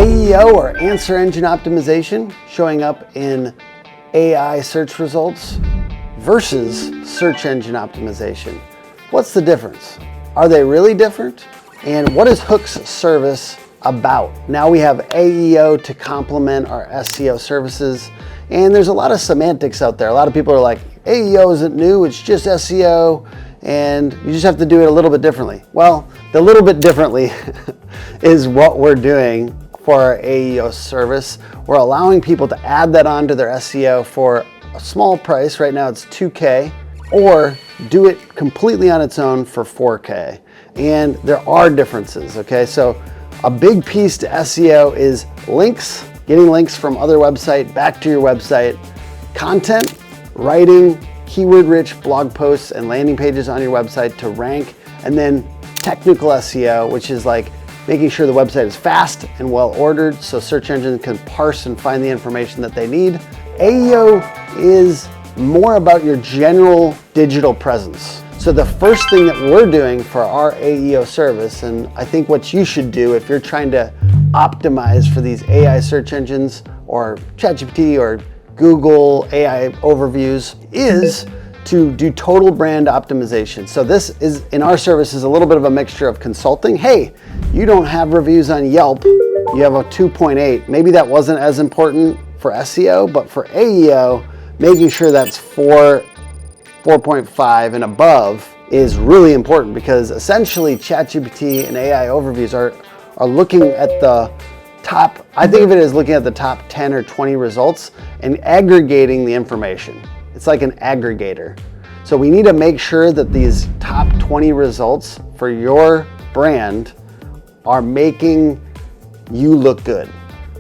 AEO, or answer engine optimization, showing up in AI search results versus search engine optimization. What's the difference? Are they really different? And what is Hook's service about? Now we have AEO to complement our SEO services, and there's a lot of semantics out there. A lot of people are like, AEO isn't new, it's just SEO, and you just have to do it a little bit differently. Well, the little bit differently is what we're doing for our AEO service. We're allowing people to add that onto their SEO for a small price. Right now it's $2K, or do it completely on its own for $4K. And there are differences, okay? So a big piece to SEO is links, getting links from other websites back to your website, content, writing keyword-rich blog posts and landing pages on your website to rank, and then technical SEO, which is like making sure the website is fast and well ordered so search engines can parse and find the information that they need. AEO is more about your general digital presence. So the first thing that we're doing for our AEO service, and I think what you should do if you're trying to optimize for these AI search engines or ChatGPT or Google AI overviews, is to do total brand optimization. So this is, in our service, is a little bit of a mixture of consulting. Hey, you don't have reviews on Yelp, you have a 2.8. Maybe that wasn't as important for SEO, but for AEO, making sure that's 4.5 and above is really important, because essentially ChatGPT and AI overviews are looking at the top, I think of it as looking at the top 10 or 20 results and aggregating the information. It's like an aggregator. So we need to make sure that these top 20 results for your brand are making you look good.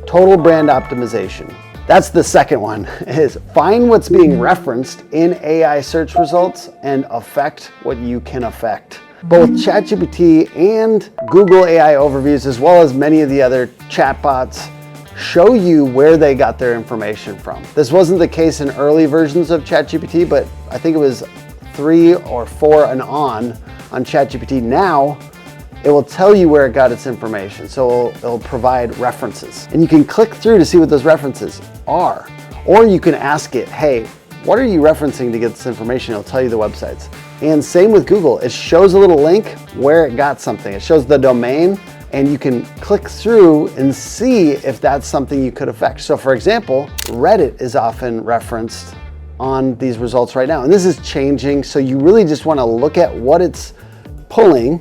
Total brand optimization. That's the second one, is find what's being referenced in AI search results and affect what you can affect. Both ChatGPT and Google AI overviews, as well as many of the other chatbots, show you where they got their information from. This wasn't the case in early versions of ChatGPT, but I think it was 3 or 4 and on ChatGPT. Now, it will tell you where it got its information. So it'll provide references. And you can click through to see what those references are. Or you can ask it, hey, what are you referencing to get this information? It'll tell you the websites. And same with Google. It shows a little link where it got something. It shows the domain, and you can click through and see if that's something you could affect. So for example, Reddit is often referenced on these results right now. And this is changing. So you really just want to look at what it's pulling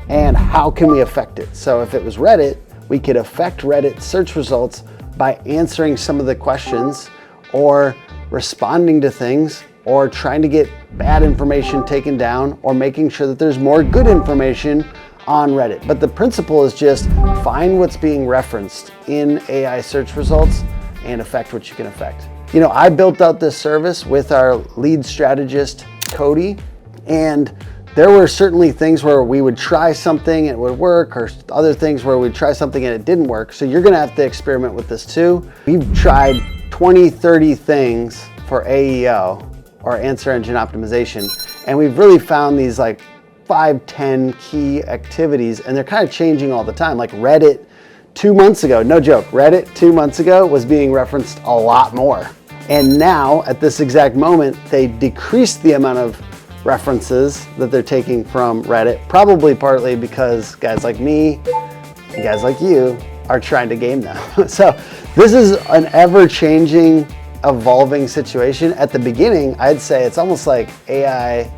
and how can we affect it. So if it was Reddit, we could affect Reddit search results by answering some of the questions, or responding to things, or trying to get bad information taken down, or making sure that there's more good information on Reddit. But the principle is just find what's being referenced in AI search results and affect what you can affect. You know, I built out this service with our lead strategist, Cody, and there were certainly things where we would try something and it would work, or other things where we'd try something and it didn't work. So you're gonna have to experiment with this too. We've tried 20, 30 things for AEO, or answer engine optimization, and we've really found these like 5, 10 key activities, and they're kind of changing all the time. Like Reddit 2 months ago, no joke, Reddit 2 months ago was being referenced a lot more. And now at this exact moment, they decreased the amount of references that they're taking from Reddit, probably partly because guys like me and guys like you are trying to game them. So this is an ever-changing, evolving situation. At the beginning, I'd say it's almost like AI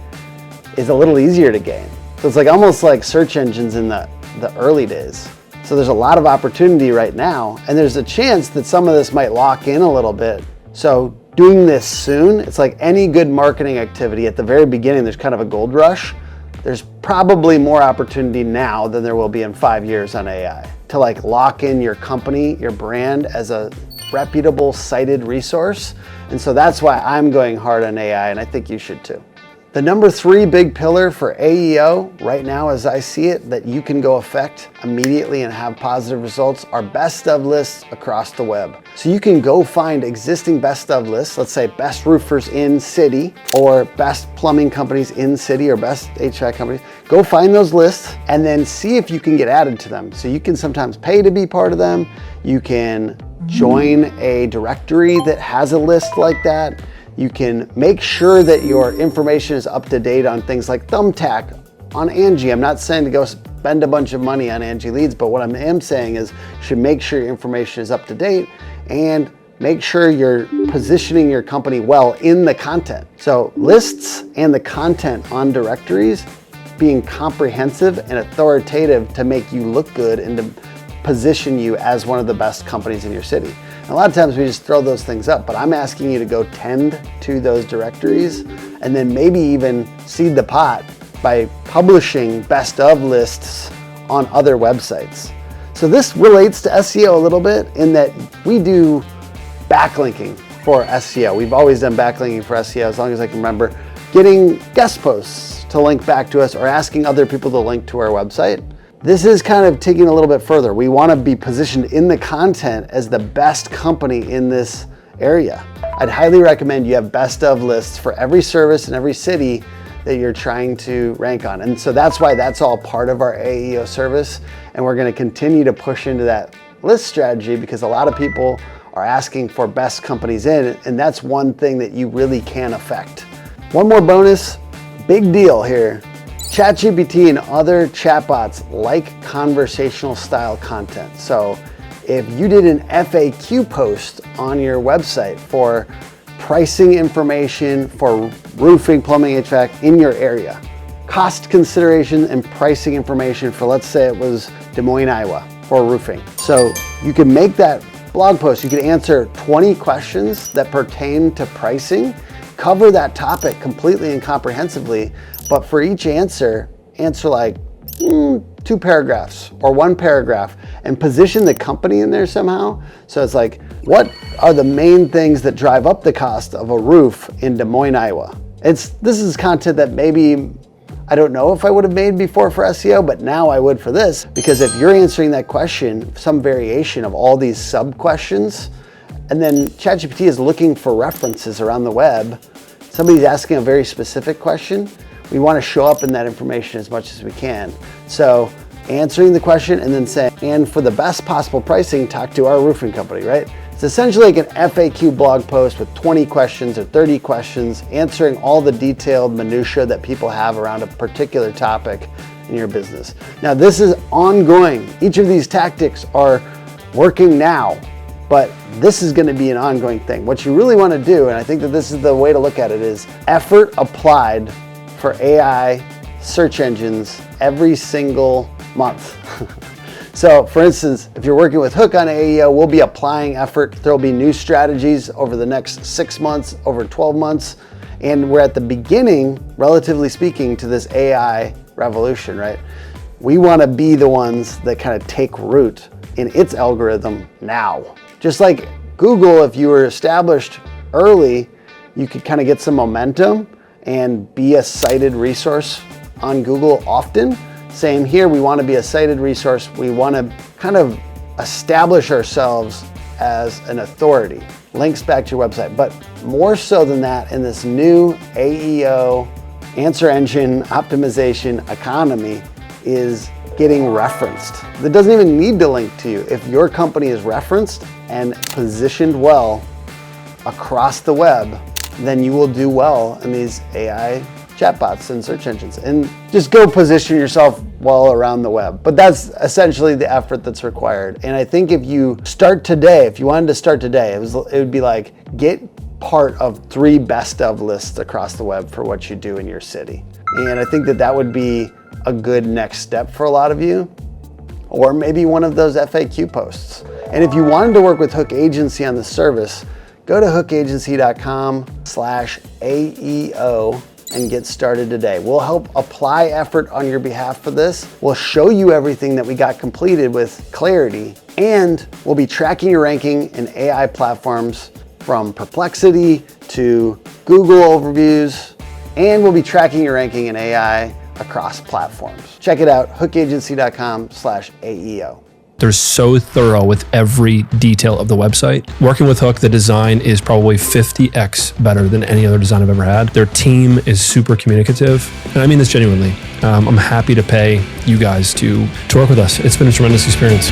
is a little easier to game. So it's like almost like search engines in the early days. So there's a lot of opportunity right now, and there's a chance that some of this might lock in a little bit. So doing this soon, it's like any good marketing activity. At the very beginning, there's kind of a gold rush. There's probably more opportunity now than there will be in 5 years on AI to like lock in your company, your brand as a reputable cited resource. And so that's why I'm going hard on AI, and I think you should too. The number 3 big pillar for AEO right now, as I see it, that you can go affect immediately and have positive results are best of lists across the web. So you can go find existing best of lists, let's say best roofers in city or best plumbing companies in city or best HVAC companies. Go find those lists and then see if you can get added to them. So you can sometimes pay to be part of them. You can join a directory that has a list like that. You can make sure that your information is up to date on things like Thumbtack, on Angie. I'm not saying to go spend a bunch of money on Angie leads, but what I am saying is you should make sure your information is up to date and make sure you're positioning your company well in the content. So lists and the content on directories being comprehensive and authoritative to make you look good and to position you as one of the best companies in your city. And a lot of times we just throw those things up, but I'm asking you to go tend to those directories and then maybe even seed the pot by publishing best of lists on other websites. So this relates to SEO a little bit in that we do backlinking for SEO. We've always done backlinking for SEO as long as I can remember, getting guest posts to link back to us or asking other people to link to our website. This is kind of taking a little bit further. We want to be positioned in the content as the best company in this area. I'd highly recommend you have best of lists for every service in every city that you're trying to rank on. And so that's why that's all part of our AEO service. And we're going to continue to push into that list strategy because a lot of people are asking for best companies in, and that's one thing that you really can affect. One more bonus, big deal here. ChatGPT and other chatbots like conversational style content. So if you did an FAQ post on your website for pricing information for roofing, plumbing, HVAC in your area, cost consideration and pricing information for, let's say it was Des Moines, Iowa for roofing. So you can make that blog post. You can answer 20 questions that pertain to pricing, cover that topic completely and comprehensively. But for each answer like 2 paragraphs or 1 paragraph and position the company in there somehow. So it's like, what are the main things that drive up the cost of a roof in Des Moines, Iowa? This is content that maybe, I don't know if I would have made before for SEO, but now I would for this, because if you're answering that question, some variation of all these sub questions, and then ChatGPT is looking for references around the web, somebody's asking a very specific question, we want to show up in that information as much as we can. So answering the question and then saying, and for the best possible pricing, talk to our roofing company, right? It's essentially like an FAQ blog post with 20 questions or 30 questions, answering all the detailed minutia that people have around a particular topic in your business. Now, this is ongoing. Each of these tactics are working now, but this is going to be an ongoing thing. What you really want to do, and I think that this is the way to look at it, is effort applied for AI search engines every single month. So for instance, if you're working with Hook on AEO, we'll be applying effort. There'll be new strategies over the next 6 months, over 12 months. And we're at the beginning, relatively speaking, to this AI revolution, right? We want to be the ones that kind of take root in its algorithm now. Just like Google, if you were established early, you could kind of get some momentum and be a cited resource on Google often. Same here, we want to be a cited resource. We want to kind of establish ourselves as an authority. Links back to your website, but more so than that, in this new AEO answer engine optimization economy is getting referenced. That doesn't even need to link to you. If your company is referenced and positioned well across the web, then you will do well in these AI chatbots and search engines. And just go position yourself well around the web. But that's essentially the effort that's required. And I think if you start today, if you wanted to start today, it would be like, get part of 3 best of lists across the web for what you do in your city. And I think that that would be a good next step for a lot of you, or maybe one of those FAQ posts. And if you wanted to work with Hook Agency on the service, go to hookagency.com/AEO and get started today. We'll help apply effort on your behalf for this. We'll show you everything that we got completed with clarity, and we'll be tracking your ranking in AI platforms from Perplexity to Google overviews And we'll be tracking your ranking in AI across platforms. Check it out, hookagency.com/AEO. They're so thorough with every detail of the website. Working with Hook, the design is probably 50x better than any other design I've ever had. Their team is super communicative. And I mean this genuinely. I'm happy to pay you guys to work with us. It's been a tremendous experience.